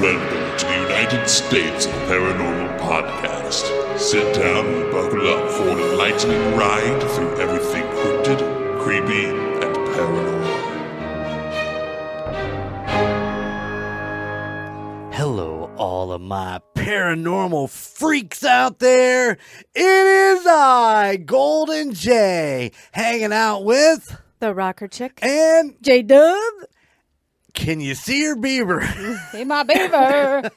welcome to the United States of Paranormal Podcast. Sit down and buckle up for an enlightening ride through everything cryptid, creepy, and paranormal. Hello, all of my paranormal freaks out there. It is I, Golden J, hanging out with the rocker chick and J-Dub. Can you see her beaver? See my beaver.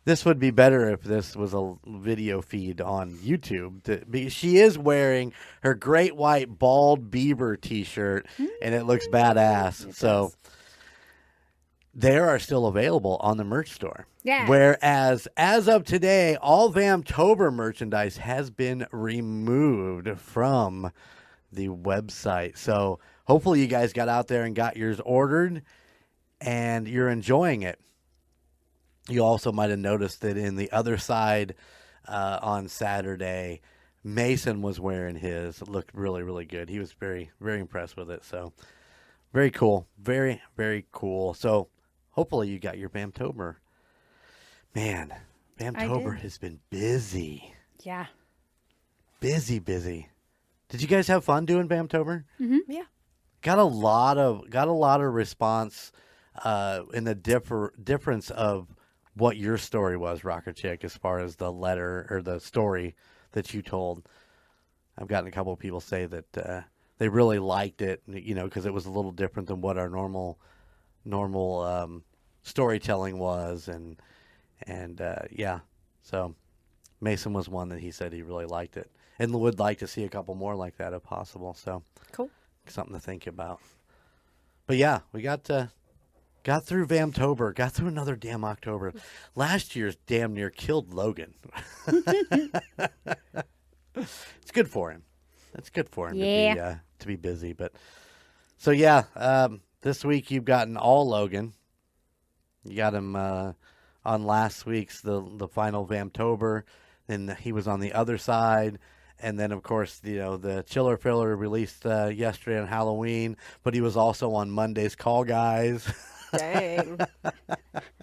This would be better if this was a video feed on YouTube. Because she is wearing her great white bald beaver t-shirt, and it looks badass. So they are still available on the merch store. Yeah. Whereas, as of today, all Vamptober merchandise has been removed from the website. So hopefully you guys got out there and got yours ordered, and you're enjoying it. You also might have noticed that in the other side on Saturday, Mason was wearing his. It looked really, really good. He was very, very impressed with it. So very cool. Very, very cool. So hopefully you got your Vamptober. Man, Vamptober has been busy. Yeah. Busy. Did you guys have fun doing Vamptober? Mm-hmm. Yeah. Got a lot of response in the difference of what your story was, Rocker Chick, as far as the letter or the story that you told. I've gotten a couple of people say that they really liked it, you know, because it was a little different than what our normal storytelling was, and yeah. So Mason was one that he said he really liked it, and would like to see a couple more like that if possible. So cool. Something to think about. But yeah, we got through Vamptober, got through another damn October. Last year's damn near killed Logan. It's good for him. It's good for him to be busy. But so yeah, this week you've gotten all Logan. You got him on last week's the final Vamptober. Then he was on the other side. And then, of course, you know, the Chiller Filler released yesterday on Halloween, but he was also on Monday's Call Guys. Dang.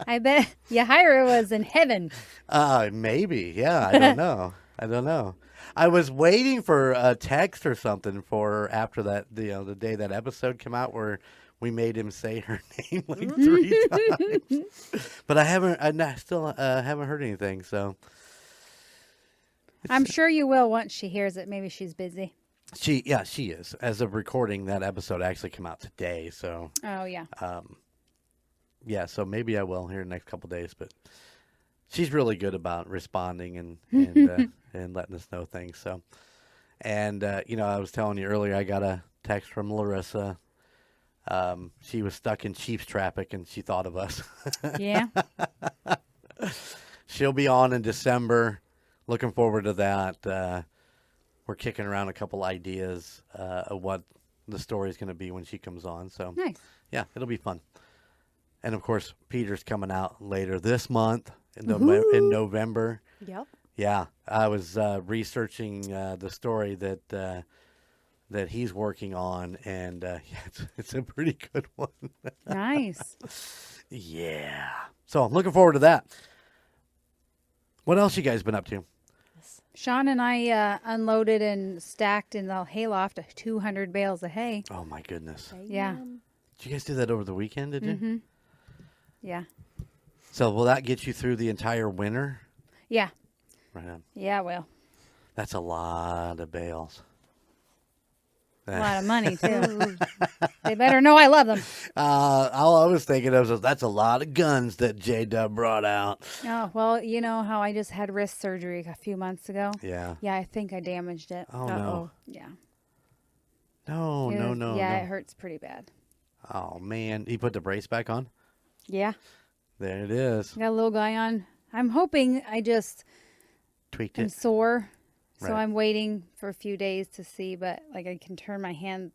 I bet Yahira was in heaven. Maybe. Yeah, I don't know. I was waiting for a text or something for her after that, you know, the day that episode came out where we made him say her name like 3 times. But I still haven't heard anything, so. I'm sure you will once she hears it. Maybe she's busy. She is. As of recording, that episode actually came out today. So. Oh yeah. Yeah. So maybe I will here in the next couple of days. But she's really good about responding and and letting us know things. So, and you know, I was telling you earlier, I got a text from Larissa. She was stuck in Chiefs traffic, and she thought of us. Yeah. She'll be on in December. Looking forward to that. We're kicking around a couple ideas of what the story is going to be when she comes on. So, nice. Yeah, it'll be fun. And, of course, Peter's coming out later this month in November. Yep. Yeah, I was researching the story that he's working on, and it's a pretty good one. Nice. Yeah. So I'm looking forward to that. What else you guys been up to? Sean and I unloaded and stacked in the hayloft 200 bales of hay. Oh, my goodness. Yeah. Did you guys do that over the weekend, did you? Mm-hmm. Yeah. So will that get you through the entire winter? Yeah. Right on. Yeah, well. That's a lot of bales. A lot of money, too. They better know I love them. All I was thinking of was that's a lot of guns that J-Dub brought out. Oh, well, you know how I just had wrist surgery a few months ago? Yeah. Yeah, I think I damaged it. Oh, no. Yeah. No. Yeah, it hurts pretty bad. Oh, man. He put the brace back on? Yeah. There it is. Got a little guy on. I'm hoping I just tweaked am it. Sore. So Right. I'm waiting for a few days to see, but like I can turn my hand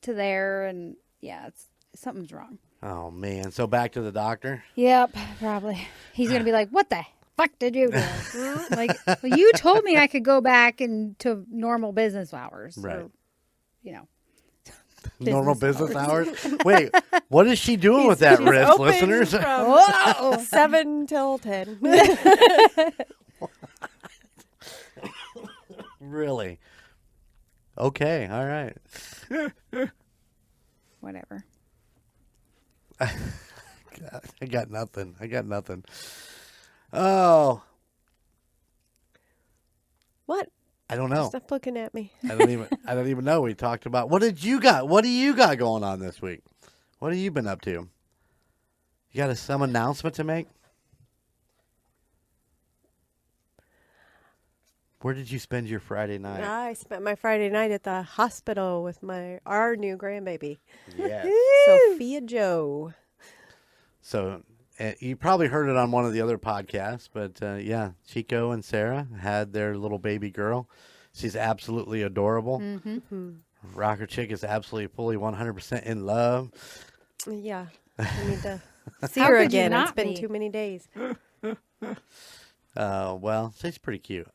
to there, and yeah, something's wrong. Oh, man. So back to the doctor? Yep, probably. He's going to be like, what the fuck did you do? Like, well, you told me I could go back into normal business hours. Right. Or, you know. Normal business hours. Wait, what is she doing with that She's wrist, open listeners? from 7 till 10. Really? Okay, all right. Whatever. God, I got nothing. Oh, What? I don't know. Stop looking at me. I don't even know. We talked about what do you got going on this week? What have you been up to? You got some announcement to make? Where did you spend your Friday night? I spent my Friday night at the hospital with our new grandbaby, Yes. Sophia Joe. So you probably heard it on one of the other podcasts, but yeah, Chico and Sarah had their little baby girl. She's absolutely adorable. Mm-hmm. Rocker Chick is absolutely fully 100% in love. Yeah, I need to see How her could you again. It's not been be? too many days. Well, she's pretty cute.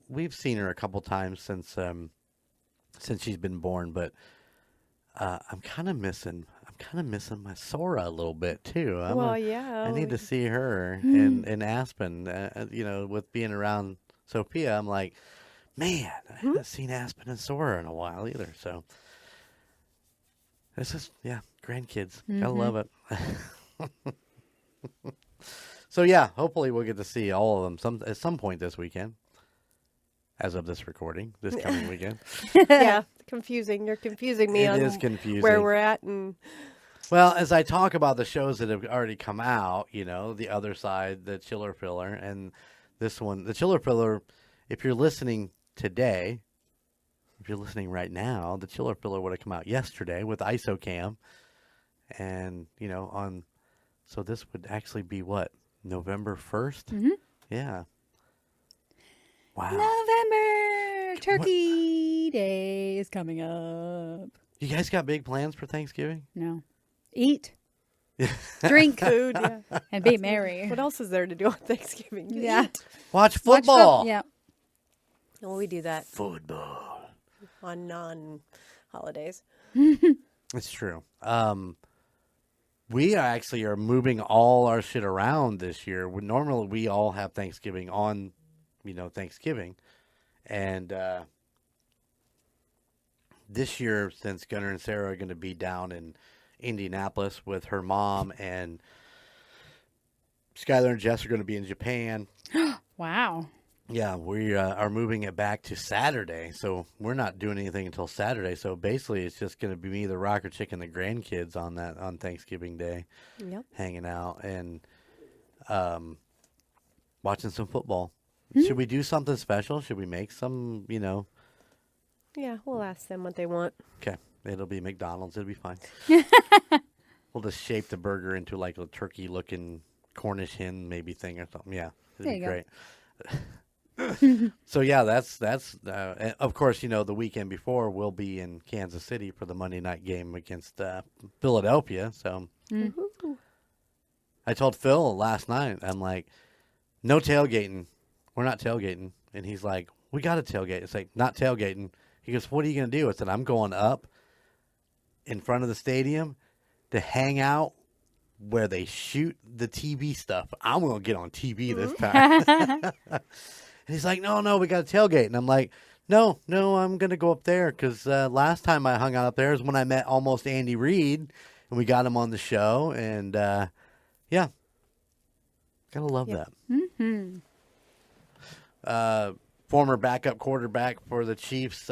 We've seen her a couple times since she's been born, but I'm kind of missing my Sora a little bit too. I need to see her in Aspen. With being around Sophia, I'm like, man, I haven't seen Aspen and Sora in a while either. So this is grandkids. Gotta love it. So yeah, hopefully we'll get to see all of them at some point this weekend. As of this recording, this coming weekend. Yeah, confusing. You're confusing me on is confusing. where we're at. And Well, as I talk about the shows that have already come out, The Other Side, the Chiller Filler, and this one, the Chiller Filler, if you're listening today, if you're listening right now, the Chiller Filler would have come out yesterday with ISOCAM. And, so this would actually be what? November 1st? Mm-hmm. Yeah. Wow. November Turkey Day is coming up. You guys got big plans for Thanksgiving? No. Eat, drink, food. Yeah. and be merry. What else is there to do on Thanksgiving? You Yeah. eat. Watch football. Yeah. Well, we do that Football. on non-holidays. It's true. We actually are moving all our shit around this year. Normally, we all have Thanksgiving on, Thanksgiving. And this year, since Gunnar and Sarah are going to be down in Indianapolis with her mom, and Skylar and Jess are going to be in Japan. Wow. Yeah, we are moving it back to Saturday, so we're not doing anything until Saturday. So basically, it's just going to be me, the Rocker Chick, and the grandkids on Thanksgiving Day, Yep. hanging out and watching some football. Mm-hmm. Should we do something special? Should we make some? Yeah, we'll ask them what they want. Okay, it'll be McDonald's. It'll be fine. We'll just shape the burger into like a turkey-looking Cornish hen maybe thing or something. Yeah, it'll be There you great. So yeah, that's and of course, the weekend before we'll be in Kansas City for the Monday night game against Philadelphia. So I told Phil last night, I'm like, no tailgating. We're not tailgating. And he's like, we got to tailgate. It's like, not tailgating. He goes, what are you going to do? I said, I'm going up in front of the stadium to hang out where they shoot the TV stuff. I'm going to get on TV this time. And he's like, no, we got to tailgate. And I'm like, no, I'm going to go up there because last time I hung out up there is when I met almost Andy Reid, and we got him on the show. And, yeah, got to love that. Mm-hmm. Former backup quarterback for the Chiefs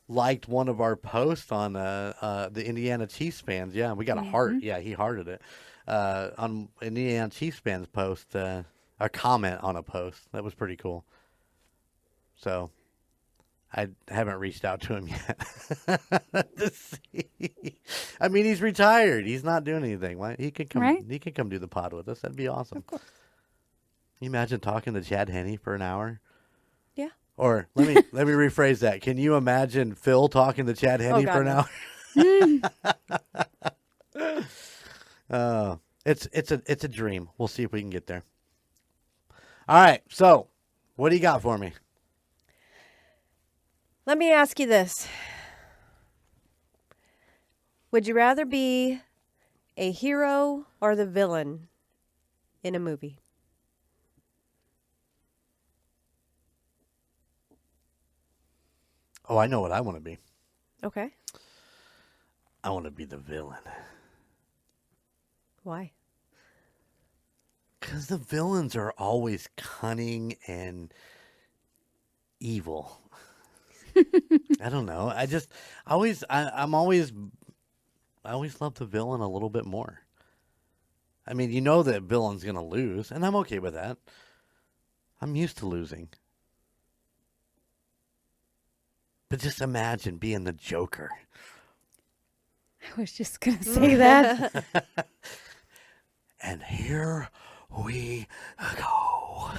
liked one of our posts on the Indiana Chiefs fans. Yeah, we got a heart. Yeah, he hearted it. On Indiana Chiefs fans post, a comment on a post. That was pretty cool. So I haven't reached out to him yet to see. I mean, he's retired. He's not doing anything. Why? He could come. Right? He could come do the pod with us. That'd be awesome. Of course. Can you imagine talking to Chad Henne for an hour? Yeah. Or let me rephrase that. Can you imagine Phil talking to Chad Henne for an hour? It's a dream. We'll see if we can get there. All right. So, what do you got for me? Let me ask you this. Would you rather be a hero or the villain in a movie? Oh, I know what I want to be. Okay. I want to be the villain. Why? Because the villains are always cunning and evil. I don't know. I always love the villain a little bit more. I mean, you know that villain's going to lose, and I'm okay with that. I'm used to losing. But just imagine being the Joker. I was just going to say that. And here we go.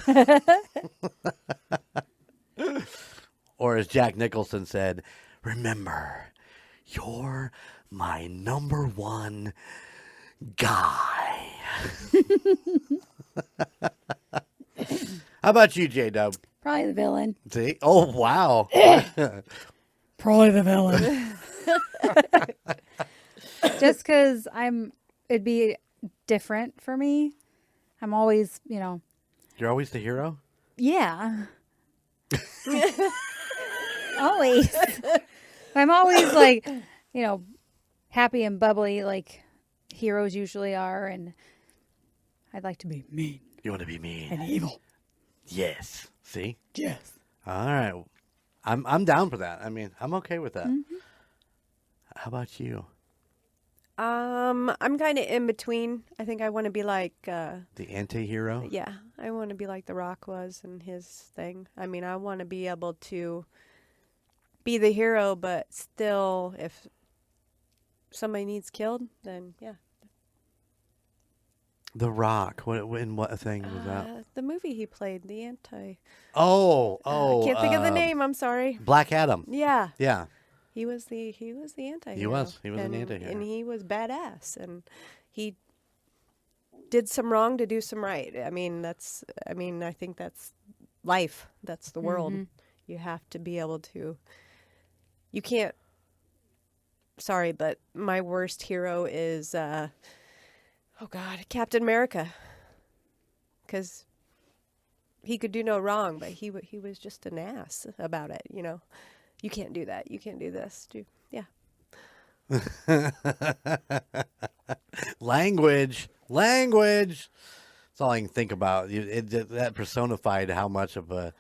Or as Jack Nicholson said, remember, you're my number one guy. How about you, J-Dub? Probably the villain. See? Oh, wow. Probably the villain. Just because it'd be different for me. I'm always, You're always the hero? yeah. Always. I'm always like, happy and bubbly like heroes usually are. And I'd like to be mean. You want to be mean? And evil. Yes. See? Yes. All right. I'm down for that. I mean, I'm okay with that. Mm-hmm. How about you? I'm kind of in between. I think I want to be like, The anti-hero? yeah, I want to be like The Rock was in his thing. I mean, I want to be able to be the hero, but still, if somebody needs killed, then yeah. The Rock. In what thing was that? The movie he played, the anti. Oh. I can't think of the name. I'm sorry. Black Adam. Yeah, Yeah. he was the anti. He was an anti-hero. and he was badass, and he did some wrong to do some right. I think that's life. That's the world. You have to be able to. You can't. Sorry, but my worst hero is. Oh God, Captain America. Because he could do no wrong, but he was just an ass about it. You can't do that. You can't do this. Yeah. Language. That's all I can think about. That personified how much of a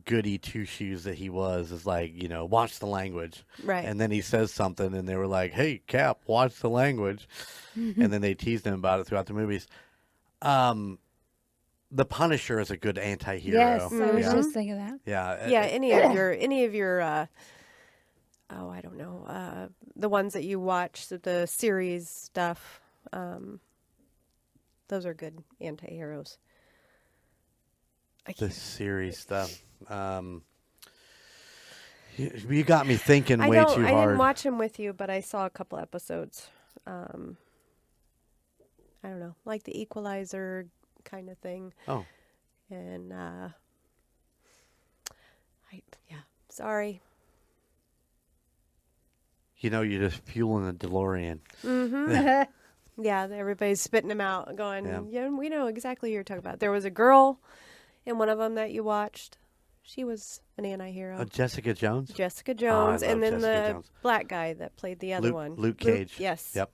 goody two shoes that he was. Is watch the language. Right. And then he says something, and they were like, "Hey, Cap, watch the language." And then they teased him about it throughout the movies. The Punisher is a good anti-hero. Yes, I was Yeah. just thinking that. Yeah. Yeah. Any of your I don't know, the ones that you watch, the series stuff. Those are good anti-heroes. The series stuff. You got me thinking I way too hard. I didn't watch them with you, but I saw a couple episodes. I don't know, like the Equalizer kind of thing. Oh. And sorry. You're just fueling the DeLorean. Mm-hmm. Yeah, everybody's spitting them out, going, yeah, we know exactly who you're talking about. There was a girl in one of them that you watched. She was an anti-hero. Jessica Jones? Jessica Jones, I love and then Jessica the Jones. black guy that played the other one. Luke Cage. Yes. Yep.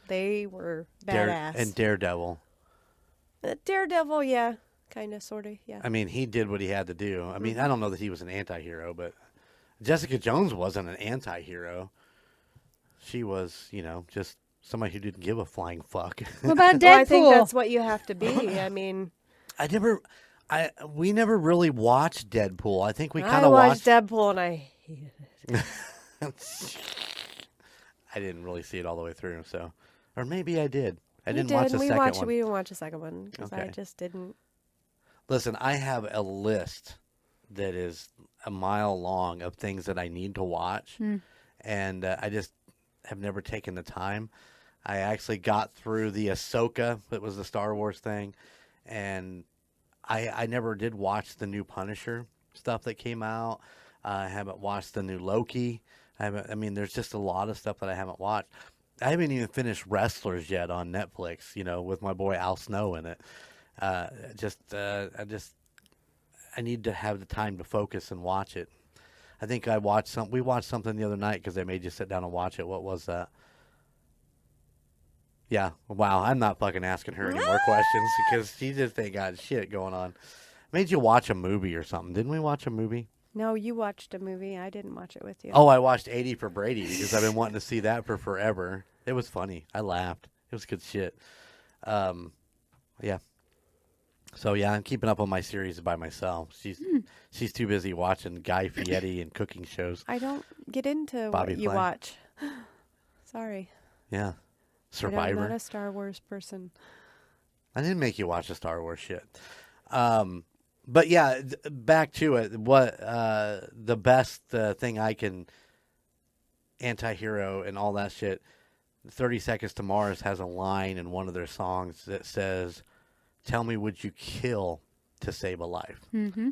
They were badass. And Daredevil. Daredevil, yeah. Kind of, sort of, yeah. I mean, he did what he had to do. I mean, I don't know that he was an anti-hero, but Jessica Jones wasn't an anti-hero. She was, just somebody who didn't give a flying fuck. What about Deadpool? Well, I think that's what you have to be. I mean... we never really watched Deadpool. I think we kind I of watched Deadpool and I hated it. I didn't really see it all the way through, so... Or maybe I did. I We didn't did. watch the second one. We didn't watch the second one because I Okay. just didn't. Listen, I have a list that is a mile long of things that I need to watch, and I just have never taken the time. I actually got through the Ahsoka, that was the Star Wars thing, and I never did watch the new Punisher stuff that came out. I haven't watched the new Loki. I mean, there's just a lot of stuff that I haven't watched. I haven't even finished Wrestlers yet on Netflix, with my boy Al Snow in it. I need to have the time to focus and watch it. I think we watched something the other night because I made you sit down and watch it. What was that? Yeah. Wow. I'm not fucking asking her any more questions because she just ain't got shit going on. Made you watch a movie or something. Didn't we watch a movie? No, you watched a movie. I didn't watch it with you. Oh, I watched 80 for Brady because I've been wanting to see that for forever. It was funny. I laughed. It was good shit. Yeah. So yeah, I'm keeping up on my series by myself. She's too busy watching Guy Fieri and cooking shows. I don't get into Bobby what you Flay. watch. Sorry. Yeah. I'm Survivor. not a Star Wars person. I didn't make you watch the Star Wars shit. But yeah, back to it. What the best thing I can anti-hero and all that shit. 30 Seconds to Mars has a line in one of their songs that says, "Tell me, would you kill to save a life?" Mm-hmm.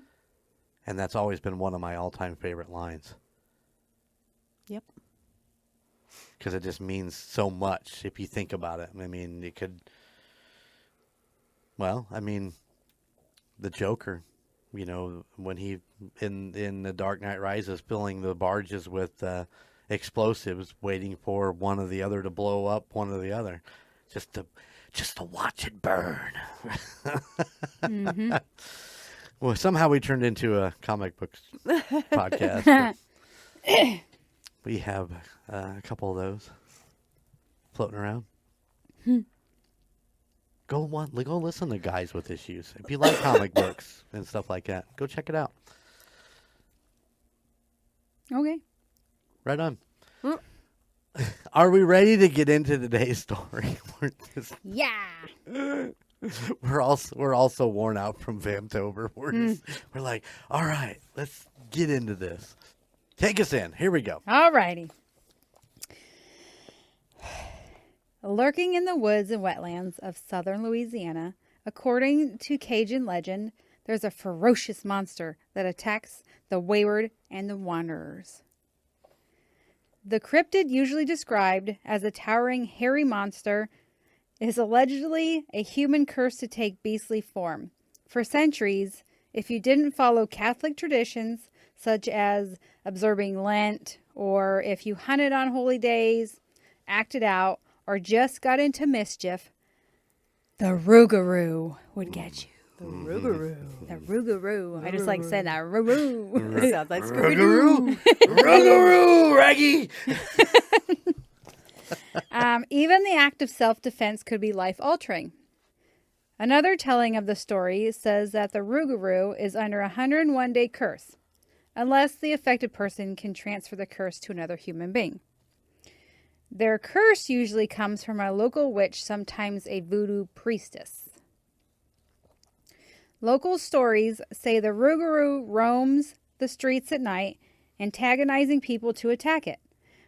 And that's always been one of my all-time favorite lines. Yep. Because it just means so much if you think about it. I mean, it could... Well, I mean, the Joker, when he, in The Dark Knight Rises, filling the barges with explosives, waiting for one or the other to blow up one or the other. Just to watch it burn. Mm-hmm. Well, somehow we turned into a comic books podcast. We have a couple of those floating around. Go listen to Guys with Issues. If you like comic books and stuff like that, go check it out. Okay. Right on. Are we ready to get into today's story? Yeah. We're also worn out from Vamptober. We're like, all right, let's get into this. Take us in. Here we go. All righty. Lurking in the woods and wetlands of southern Louisiana, according to Cajun legend, there's a ferocious monster that attacks the wayward and the wanderers. The cryptid, usually described as a towering, hairy monster, is allegedly a human cursed to take beastly form. For centuries, if you didn't follow Catholic traditions, such as observing Lent, or if you hunted on holy days, acted out, or just got into mischief, the Rugaru would get you. The Rugaru. The Rugaru. I just like said that. Rugaru. Sounds like Scooby-Doo. Rugaru, Raggy. Even the act of self-defense could be life-altering. Another telling of the story says that the Rugaru is under a 101-day curse, unless the affected person can transfer the curse to another human being. Their curse usually comes from a local witch, sometimes a voodoo priestess. Local stories say the Rugaru roams the streets at night, antagonizing people to attack it.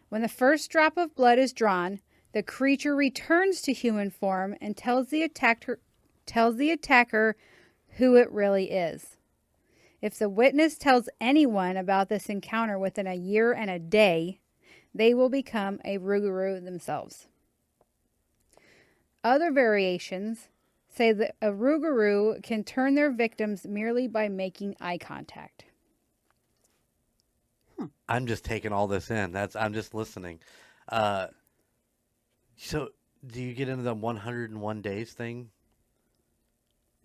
When the first drop of blood is drawn, the creature returns to human form and tells the attacker who it really is. If the witness tells anyone about this encounter within a year and a day, they will become a Rugaru themselves. Other variations say that a Rugaru can turn their victims merely by making eye contact. I'm just taking all this in. I'm just listening. So, do you get into the 101 days thing?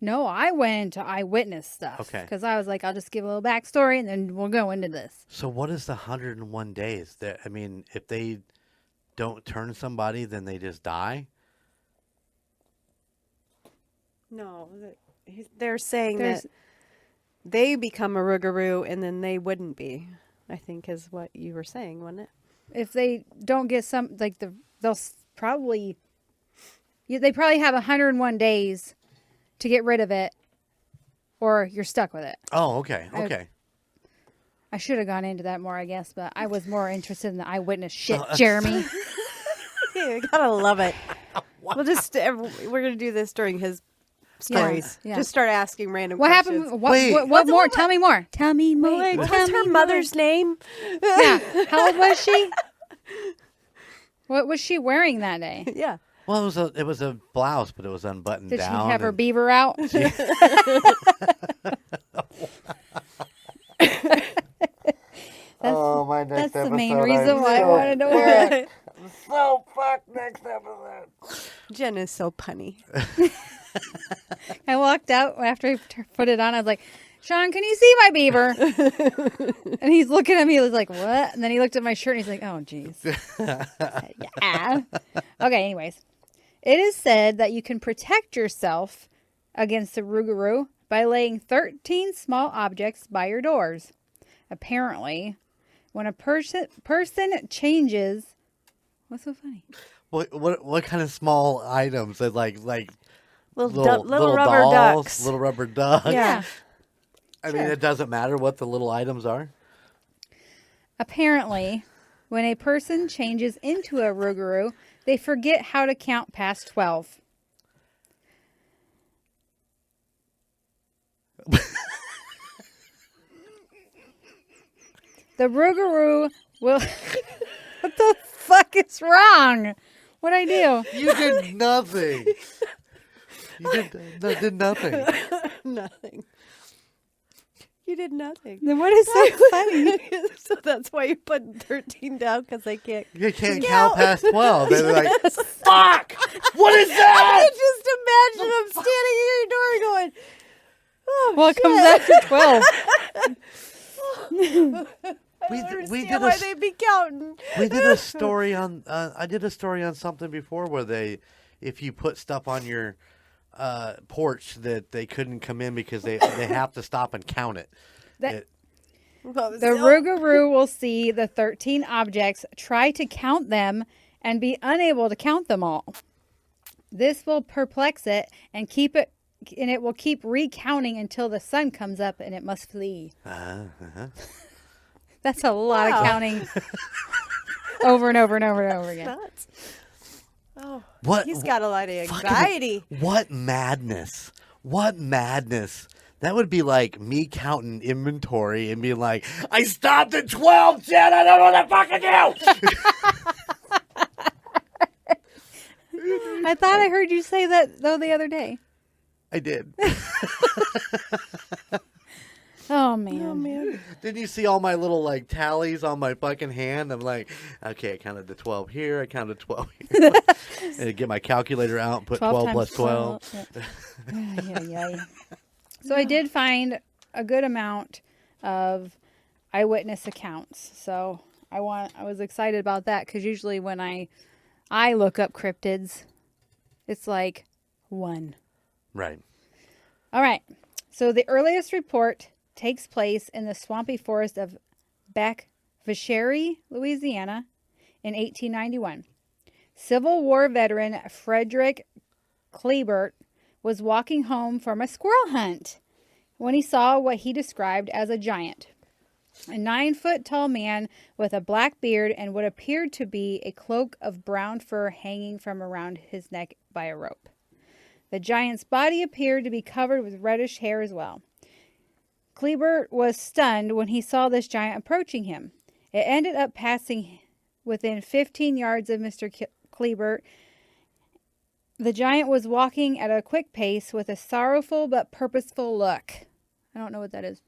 No, I went into eyewitness stuff. Okay. Because I was like, I'll just give a little backstory and then we'll go into this. So what is the 101 days? I mean, if they don't turn somebody, then they just die? No, they're saying that they become a Rugaru and then they wouldn't be, I think is what you were saying, wasn't it? If they don't get they'll probably have 101 days to get rid of it, or you're stuck with it. Oh, okay. Okay. I should have gone into that more, I guess, but I was more interested in the eyewitness shit, Jeremy. You gotta love it. We're gonna do this during his stories. Yeah. Just start asking random What questions. happened? What, Wait. what more? Tell me more. Tell me more. Wait, Tell what's me her more. mother's name? Yeah. How old was she? What was she wearing that day? Yeah. Well, it was a blouse, but it was unbuttoned Did she down. have her and- beaver out? Oh, my next That's the main episode, reason I'm why I so wanted to wear it. So fuck next episode. Jen is so punny. I walked out after I put it on. I was like, Sean, can you see my beaver? And he's looking at me. He was like, what? And then he looked at my shirt and he's like, oh, jeez. Yeah. Okay, anyways. It is said that you can protect yourself against the Rugaru by laying 13 small objects by your doors. Apparently, when a person changes... What's so funny? What kind of small items? Like Little rubber dolls, ducks. little rubber ducks. Yeah. I mean, it doesn't matter what the little items are. Apparently, when a person changes into a Rugaru, they forget how to count past 12. The Rugaru will... What the fuck is wrong? What'd I do? You did nothing. You did nothing. Nothing. You did nothing. Then what is so funny? So that's why you put 13 down, because they can't. You can't count past 12. They're like, fuck! What is that? I just imagine them standing at your door going, oh, Well, it comes after 12. We understand did why they'd be counting. we did a story on. I did a story on something before where if you put stuff on your porch that they couldn't come in because they have to stop and count it. The Rugaru will see the 13 objects, try to count them, and be unable to count them all. This will perplex it and it will keep recounting until the sun comes up and it must flee. That's a lot of counting over and over and over and over again. Nuts. Oh, What? he's got a lot of anxiety. What madness! What madness! That would be like me counting inventory and being like, I stopped at 12, Jen, I don't know what to fucking do! I thought I heard you say that, though, the other day. I did. Oh, man. Didn't you see all my little like tallies on my fucking hand? I'm like, okay, I counted to 12 here, I counted 12 here. And I get my calculator out and put 12 plus 12. Yeah. So I did find a good amount of eyewitness accounts. So I was excited about that because usually when I look up cryptids, it's like one. Right. All right. So the earliest report takes place in the swampy forest of Vacherie, Louisiana, in 1891. Civil War veteran Frederick Kleibert was walking home from a squirrel hunt when he saw what he described as a giant. A 9-foot-tall man with a black beard and what appeared to be a cloak of brown fur hanging from around his neck by a rope. The giant's body appeared to be covered with reddish hair as well. Kleibert was stunned when he saw this giant approaching him. It ended up passing within 15 yards of Mr. Kleibert. The giant was walking at a quick pace with a sorrowful but purposeful look. I don't know what that is.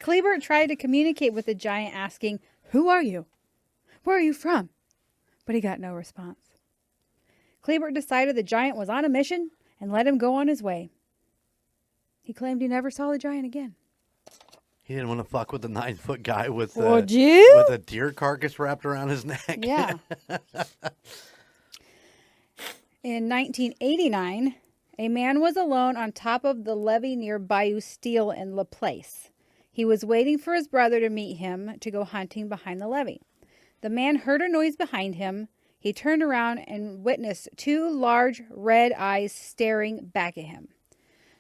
Kleibert tried to communicate with the giant, asking, "Who are you? Where are you from?" But he got no response. Kleibert decided the giant was on a mission and let him go on his way. He claimed he never saw the giant again. He didn't want to fuck with the 9-foot guy with Would you? with a deer carcass wrapped around his neck. Yeah. In 1989, a man was alone on top of the levee near Bayou Steele in Laplace. He was waiting for his brother to meet him to go hunting behind the levee. The man heard a noise behind him. He turned around and witnessed 2 large red eyes staring back at him.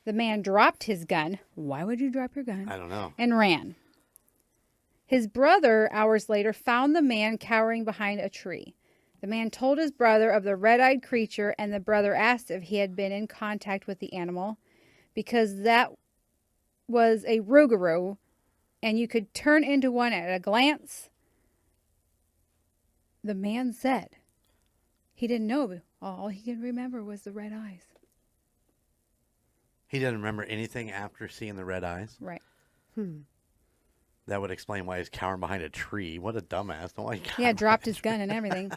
The man dropped his gun. Why would you drop your gun? I don't know. And ran. His brother, hours later, found the man cowering behind a tree. The man told his brother of the red-eyed creature, and the brother asked if he had been in contact with the animal, because that was a Rugaru, and you could turn into one at a glance. The man said he didn't know. All he could remember was the red eyes. He didn't remember anything after seeing the red eyes? Right. That would explain why he's cowering behind a tree. What a dumbass. Don't like Yeah, dropped his gun and everything.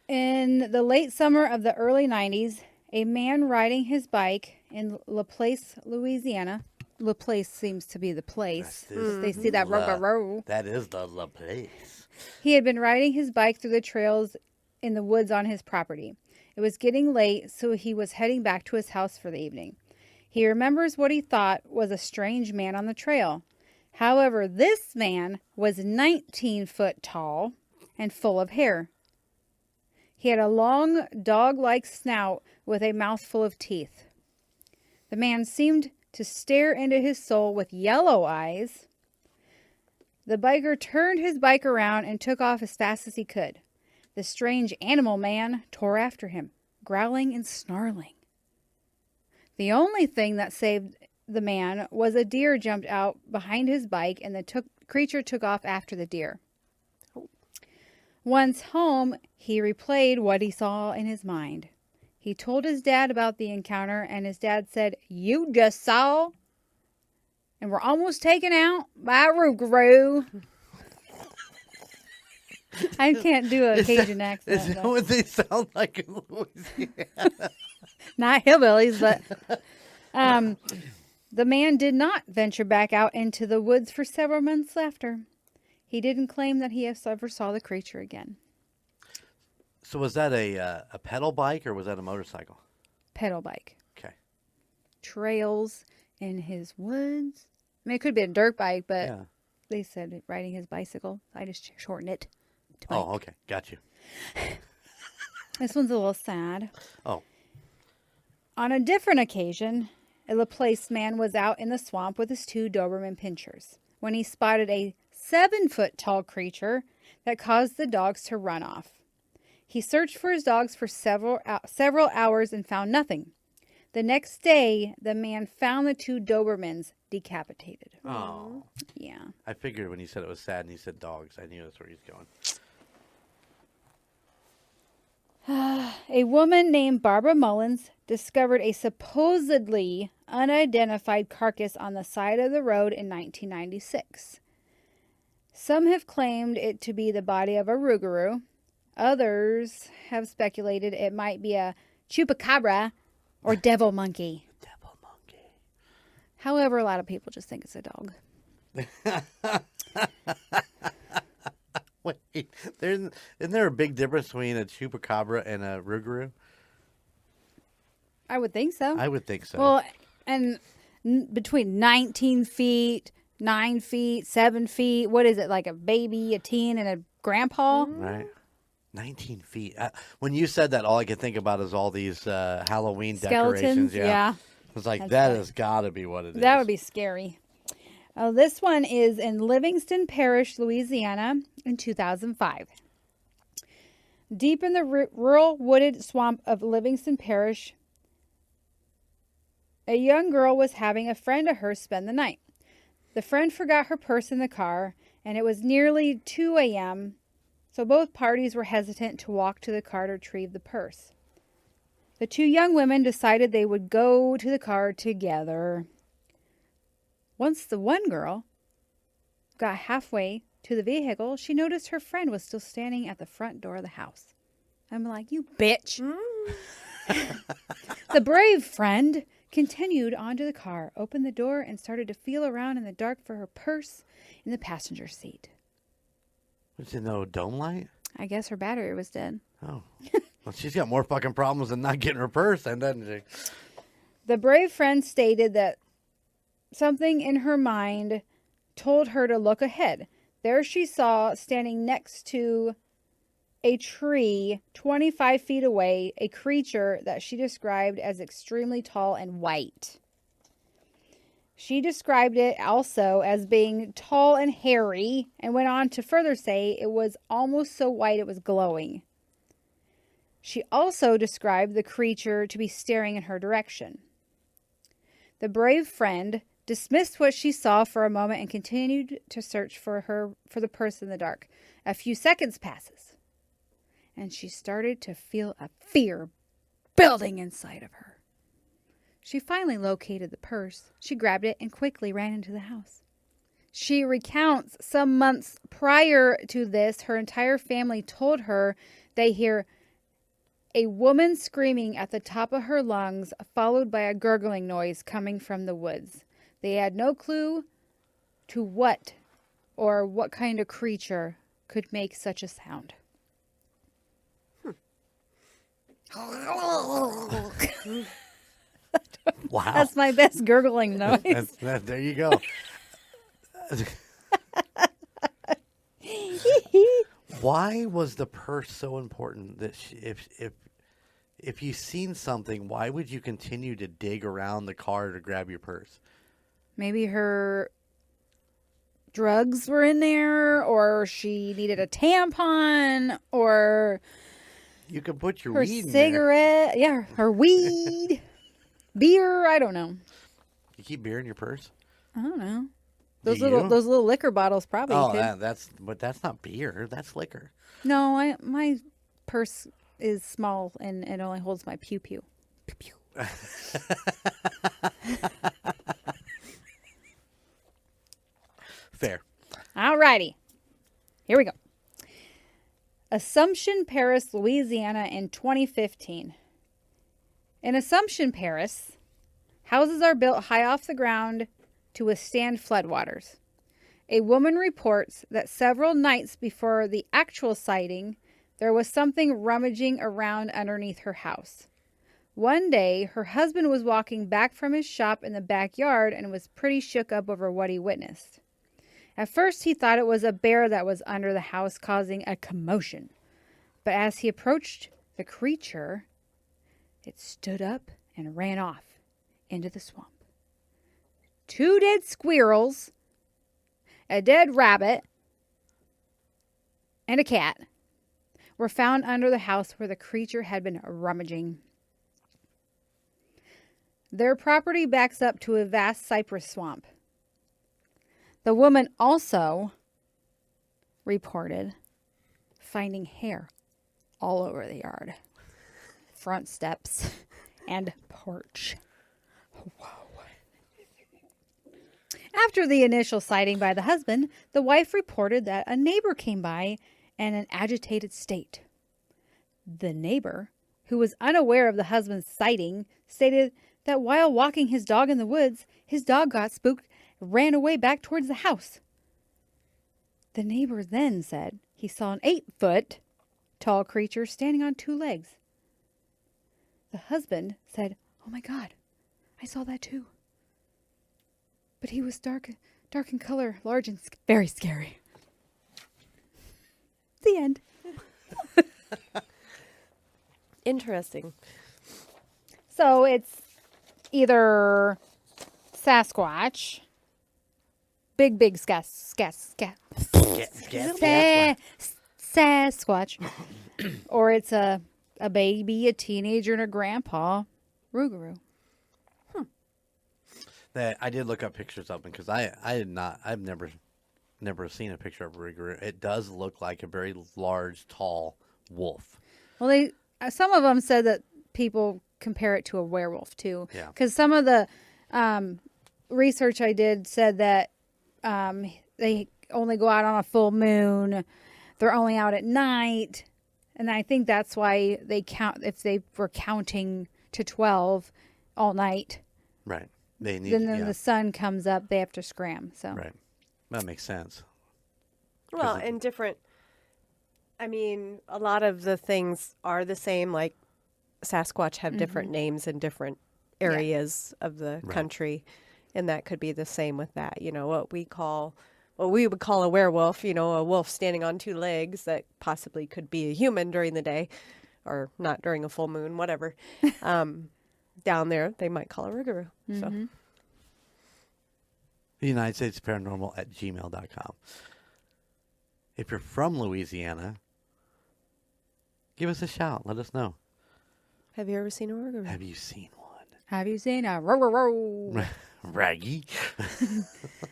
In the late summer of the early 90s, a man riding his bike in Laplace, Louisiana. Laplace seems to be the place. They see that row. That is the place. He had been riding his bike through the trails in the woods on his property. It was getting late, so he was heading back to his house for the evening. He remembers what he thought was a strange man on the trail. However, this man was 19 foot tall and full of hair. He had a long, dog-like snout with a mouthful of teeth. The man seemed to stare into his soul with yellow eyes. The biker turned his bike around and took off as fast as he could. The strange animal man tore after him, growling and snarling. The only thing that saved the man was a deer jumped out behind his bike, and the creature took off after the deer. Once home, he replayed what he saw in his mind. He told his dad about the encounter, and his dad said, "You just saw, and we're almost taken out by a Rugaru." I can't do a Cajun accent. Is that what they sound like in Louisiana? Not hillbillies, but the man did not venture back out into the woods for several months after. He didn't claim that he ever saw the creature again. So was that a pedal bike or was that a motorcycle? Pedal bike. Okay. Trails in his woods. I mean, it could be a dirt bike, but Yeah. they said riding his bicycle. I just shortened it to bike. Oh, okay. Got you. This one's a little sad. Oh. On a different occasion, a Laplace man was out in the swamp with his 2 Doberman pinschers when he spotted a 7-foot-tall creature that caused the dogs to run off. He searched for his dogs for several hours and found nothing. The next day, the man found the 2 Dobermans decapitated. Oh. Yeah. I figured when he said it was sad and he said dogs, I knew that's where he's going. A woman named Barbara Mullins discovered a supposedly unidentified carcass on the side of the road in 1996. Some have claimed it to be the body of a Rugaru. Others have speculated it might be a chupacabra or devil monkey. Devil monkey. However, a lot of people just think it's a dog. Wait, isn't there a big difference between a chupacabra and a Rugaru? I would think so. I would think so. Well, and between 19 feet, 9 feet, 7 feet, what is it, like a baby, a teen, and a grandpa? Right. 19 feet. When you said that, all I could think about is all these Halloween Skeletons, decorations. yeah. I was like, That's that funny. has got to be what it is. That would be scary. This one is in Livingston Parish, Louisiana, in 2005. Deep in the rural wooded swamp of Livingston Parish, a young girl was having a friend of hers spend the night. The friend forgot her purse in the car, and it was nearly 2 a.m., so both parties were hesitant to walk to the car to retrieve the purse. The 2 young women decided they would go to the car together. Once the one girl got halfway to the vehicle, she noticed her friend was still standing at the front door of the house. I'm like, you bitch. The brave friend continued onto the car, opened the door, and started to feel around in the dark for her purse in the passenger seat. Was it no dome light? I guess her battery was dead. Oh. Well, she's got more fucking problems than not getting her purse, then, doesn't she? The brave friend stated that something in her mind told her to look ahead. There she saw, standing next to a tree 25 feet away, a creature that she described as extremely tall and white. She described it also as being tall and hairy and went on to further say it was almost so white it was glowing. She also described the creature to be staring in her direction. The brave friend dismissed what she saw for a moment and continued to search for the purse in the dark. A few seconds passes, and she started to feel a fear building inside of her. She finally located the purse. She grabbed it and quickly ran into the house. She recounts some months prior to this, her entire family told her they hear a woman screaming at the top of her lungs, followed by a gurgling noise coming from the woods. They had no clue to what kind of creature could make such a sound. Wow. That's my best gurgling noise. There you go. Why was the purse so important that if you've seen something, why would you continue to dig around the car to grab your purse? Maybe her drugs were in there, or she needed a tampon, or You could put your her weed in there. cigarette. Yeah, her weed, beer. I don't know. You keep beer in your purse? I don't know. Do Those little liquor bottles probably. Oh, could. but that's not beer. That's liquor. No, my purse is small and it only holds my pew pew. Pew pew. Fair. All righty. Here we go. Assumption, Paris, Louisiana in 2015. In Assumption, Paris, houses are built high off the ground to withstand floodwaters. A woman reports that several nights before the actual sighting, there was something rummaging around underneath her house. One day, her husband was walking back from his shop in the backyard and was pretty shook up over what he witnessed. At first, he thought it was a bear that was under the house causing a commotion. But as he approached the creature, it stood up and ran off into the swamp. 2 dead squirrels, a dead rabbit, and a cat were found under the house where the creature had been rummaging. Their property backs up to a vast cypress swamp. The woman also reported finding hair all over the yard, front steps, and porch. Whoa. After the initial sighting by the husband, the wife reported that a neighbor came by in an agitated state. The neighbor, who was unaware of the husband's sighting, stated that while walking his dog in the woods, his dog got spooked and ran away back towards the house. The neighbor then said he saw an 8-foot tall creature standing on 2 legs. The husband said, "Oh my God, I saw that too. But he was dark in color, large, and very scary." The end. Interesting. So it's either Sasquatch, big Sasquatch, or it's a baby, a teenager, and a grandpa, Rugaru. That I did look up pictures of them because I've never seen a picture of a Rugaru. It does look like a very large, tall wolf. Well, some of them said that people compare it to a werewolf too. Yeah. Because some of the research I did said that they only go out on a full moon. They're only out at night. And I think that's why they count, if they were counting to 12 all night. Right. They need. Then the sun comes up, they have to scram. So. Right. That makes sense. Well, and different. I mean, a lot of the things are the same. Like Sasquatch have different names in different areas of the country, and that could be the same with that. You know, what we would call a werewolf. You know, a wolf standing on 2 legs that possibly could be a human during the day, or not during a full moon, whatever. Down there, they might call a Rugaru. So. United States Paranormal at gmail.com. If you're from Louisiana, give us a shout. Let us know. Have you ever seen a Rugaru? Have you seen one? Have you seen a row, row, row? Raggy.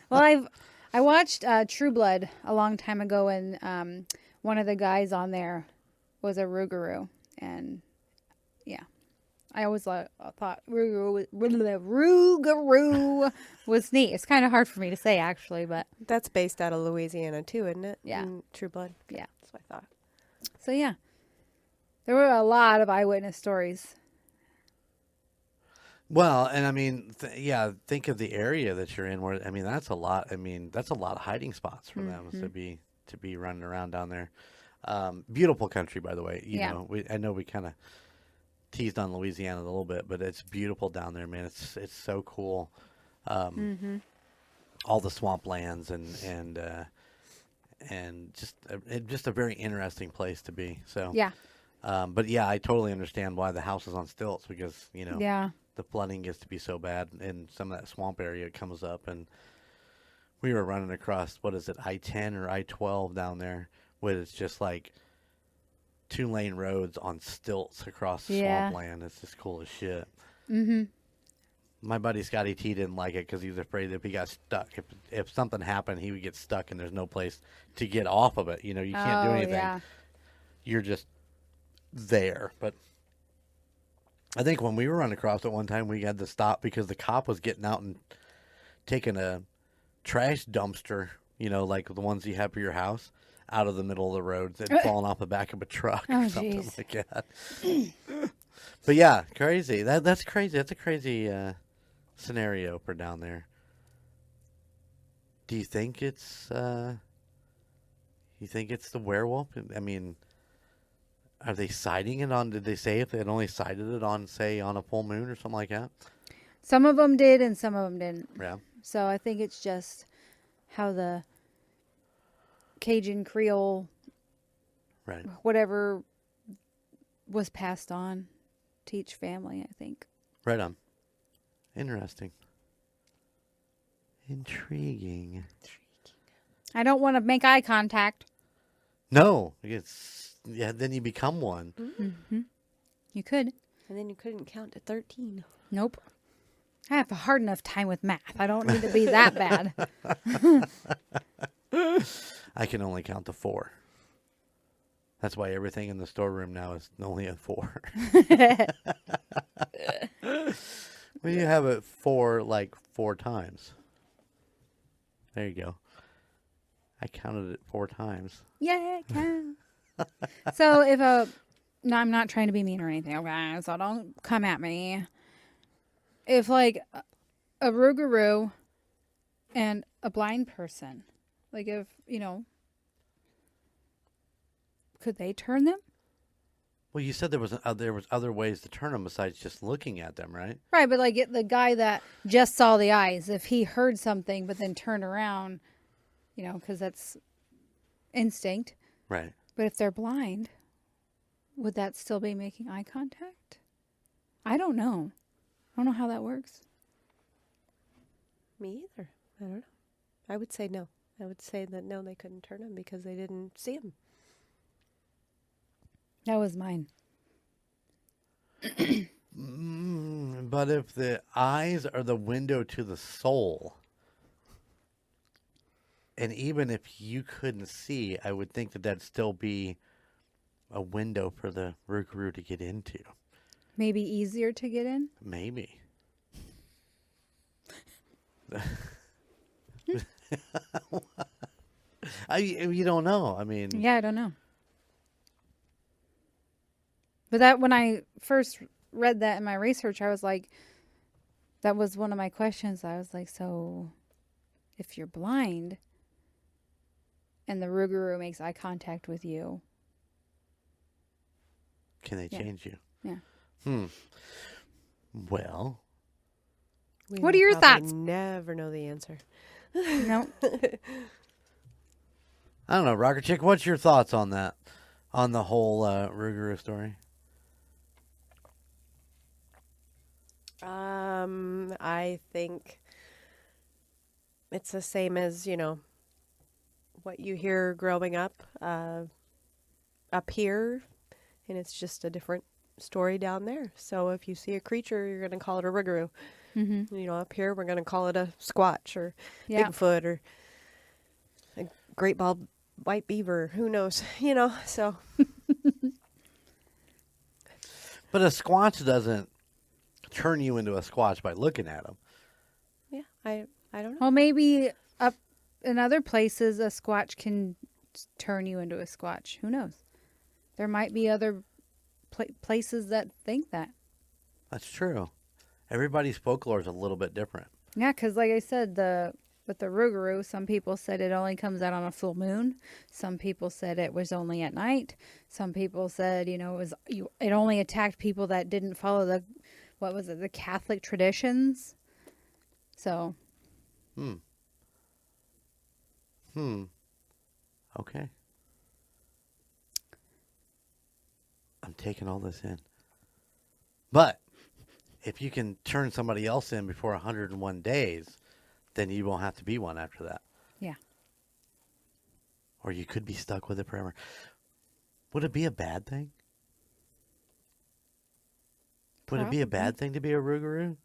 Well, I watched True Blood a long time ago, and one of the guys on there was a Rugaru, and yeah, I always thought Rugaru was neat. It's kind of hard for me to say, actually, but That's based out of Louisiana too, isn't it? Yeah. In True Blood. yeah. That's what I thought. So yeah, there were a lot of eyewitness stories. Well, and I mean, think of the area that you're in. Where I mean, that's a lot. I mean, that's a lot of hiding spots for them to be running around down there. Beautiful country, by the way. You know, I know we kind of teased on Louisiana a little bit, but it's beautiful down there, man. It's so cool. All the swamplands and just a very interesting place to be. So Yeah, but yeah, I totally understand why the house is on stilts because yeah, the flooding gets to be so bad and some of that swamp area comes up, and we were running across, what is it, I-10 or I-12 down there, where it's just like 2-lane roads on stilts across swampland. It's just cool as shit. My buddy Scotty T didn't like it because he was afraid that if he got stuck, if something happened, he would get stuck and there's no place to get off of it. You can't do anything. Yeah. You're just there. But I think when we were running across it one time, we had to stop because the cop was getting out and taking a trash dumpster, like the ones you have for your house, out of the middle of the road and falling off the back of a truck or something geez. like that. But yeah, crazy. That's crazy. That's a crazy scenario for down there. Do you think it's the werewolf? I mean, are they sighting it on? Did they say if they had only sighted it on, say, on a full moon or something like that? Some of them did, and some of them didn't. Yeah. So I think it's just how the Cajun Creole, Right. whatever, was passed on to each family, I think. Right on. Interesting. Intriguing. I don't want to make eye contact. No, then you become one. You could. And then you couldn't count to 13. Nope. I have a hard enough time with math. I don't need to be that bad. I can only count to 4. That's why everything in the storeroom now is only a 4. Well, you have it 4 times. There you go. I counted it 4 times. Yeah, it can. So if no, I'm not trying to be mean or anything, okay? So don't come at me. If a Rugaru and a blind person, if could they turn them? Well, you said there was other ways to turn them besides just looking at them, right? Right, but the guy that just saw the eyes, if he heard something but then turned around, because that's instinct. Right. But if they're blind, would that still be making eye contact? I don't know. I don't know how that works. Me either. I don't know. I would say no. I would say that no, they couldn't turn them because they didn't see them. That was mine. But if the eyes are the window to the soul, and even if you couldn't see, I would think that that'd still be a window for the Rugaru to get into. Maybe easier to get in? Maybe. You don't know. I mean, Yeah, I don't know. But that when I first read that in my research, I was like, that was one of my questions. I was like, so if you're blind and the Rugaru makes eye contact with you, can they change you? Yeah. Well, What are your thoughts? Never know the answer. No. I don't know, Rocker Chick. What's your thoughts on that? On the whole Rugaru story? I think it's the same as, what you hear growing up here, and it's just a different story down there. So if you see a creature, you're going to call it a Rugaru. Up here, we're going to call it a Squatch or Yeah. Bigfoot or a great bald white beaver. Who knows? So. But a Squatch doesn't turn you into a Squatch by looking at them. Yeah, I don't know. Well, maybe up in other places, a Squatch can turn you into a Squatch. Who knows? There might be other places that think that. That's true. Everybody's folklore is a little bit different. Yeah, because like I said, with the Rugaru, some people said it only comes out on a full moon. Some people said it was only at night. Some people said, it only attacked people that didn't follow the Catholic traditions. So. Okay. I'm taking all this in. But if you can turn somebody else in before 101 days, then you won't have to be one after that. Yeah. Or you could be stuck with it forever. Would it be a bad thing? Would it be a bad thing to be a Rugaru?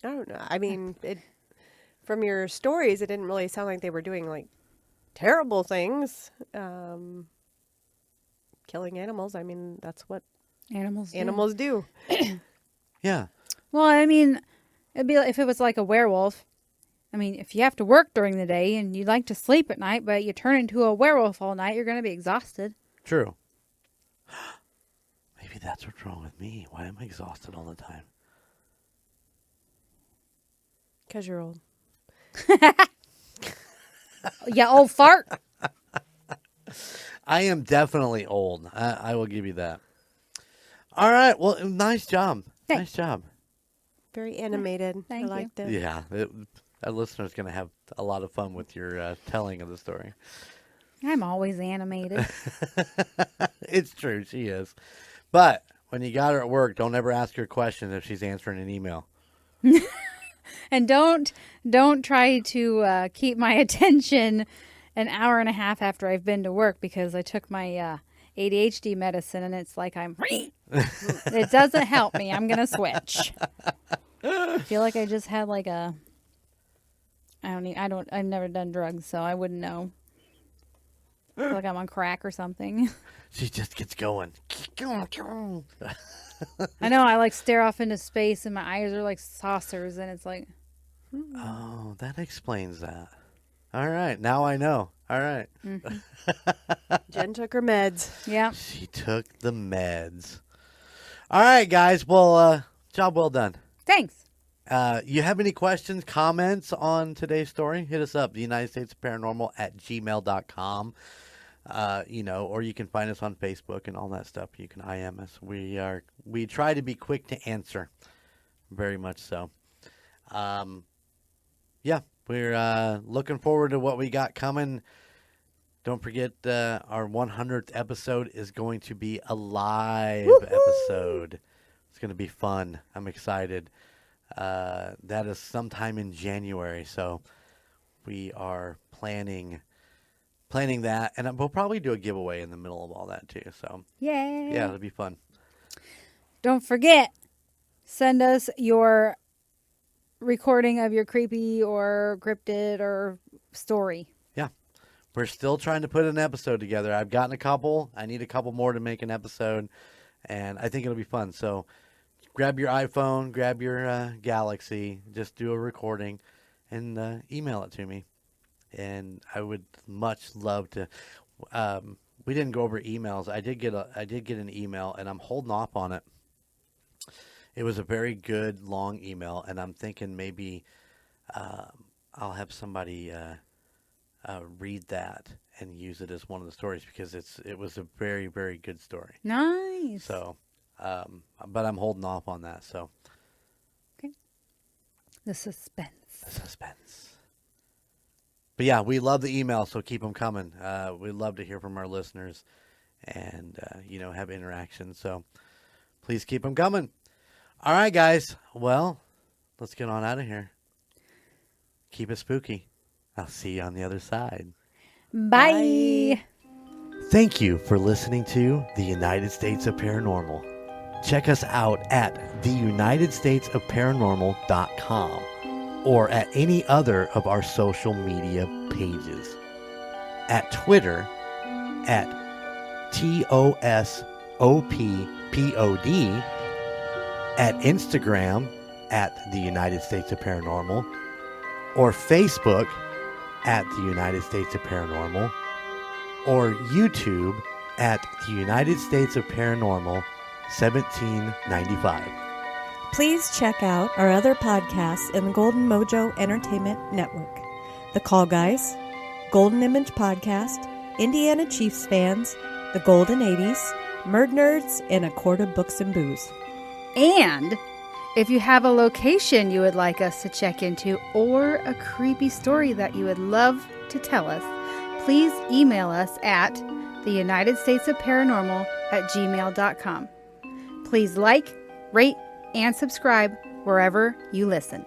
I don't know. I mean, from your stories, it didn't really sound like they were doing like terrible things. Killing animals. I mean, that's what animals do. Yeah. Well, I mean, it'd be like if it was like a werewolf. I mean, if you have to work during the day and you like to sleep at night, but you turn into a werewolf all night, you're going to be exhausted. True. Maybe that's what's wrong with me. Why am I exhausted all the time? Because you're old. Yeah, old fart. I am definitely old. I will give you that. All right. Well, nice job. Thanks. Nice job. Very animated. Thank I you. liked it. Yeah. Our listener's going to have a lot of fun with your telling of the story. I'm always animated. It's true. She is. But when you got her at work, don't ever ask her questions if she's answering an email. And don't try to keep my attention an hour and a half after I've been to work because I took my ADHD medicine and it's like it doesn't help me. I'm going to switch. I feel like I just had like I've never done drugs, so I wouldn't know. I feel like I'm on crack or something. She just gets going. I know, I like stare off into space and my eyes are like saucers and it's like. Oh, that explains that. All right. Now I know. All right. Jen took her meds. Yeah. She took the meds. All right, guys. Well, job well done. Thanks. You have any questions, comments on today's story? Hit us up, the United States Paranormal at gmail.com. Or you can find us on Facebook and all that stuff. You can IM us. We try to be quick to answer. Very much so. Yeah, we're looking forward to what we got coming. Don't forget, our 100th episode is going to be a live episode. It's going to be fun. I'm excited. That is sometime in January, so we are planning that, and we'll probably do a giveaway in the middle of all that too. So Yay. yeah, it'll be fun. Don't forget, send us your recording of your creepy or cryptid or story. Yeah, we're still trying to put an episode together. I've gotten a couple. I need a couple more to make an episode, and I think it'll be fun. So grab your iPhone, grab your Galaxy, just do a recording, and email it to me. And I would much love to. We didn't go over emails. I did get an email, and I'm holding off on it. It was a very good long email, and I'm thinking maybe I'll have somebody read that and use it as one of the stories because it was a very, very good story. Nice. So, but I'm holding off on that. So, okay. The suspense. But yeah, we love the emails, so keep them coming. We love to hear from our listeners and, have interaction. So please keep them coming. All right, guys. Well, let's get on out of here. keep it spooky. I'll see you on the other side. Bye. Thank you for listening to The United States of Paranormal. Check us out at theunitedstatesofparanormal.com or at any other of our social media pages. At Twitter at TOSOPPOD, at Instagram at The United States of Paranormal, or Facebook at The United States of Paranormal, or YouTube at The United States of Paranormal 1795. Please check out our other podcasts in the Golden Mojo Entertainment Network. The Call Guys, Golden Image Podcast, Indiana Chiefs Fans, The Golden 80s, Murd Nerds, and A Quart of Books and Booze. And if you have a location you would like us to check into or a creepy story that you would love to tell us, please email us at theunitedstatesofparanormal@gmail.com. Please like, rate, and subscribe wherever you listen.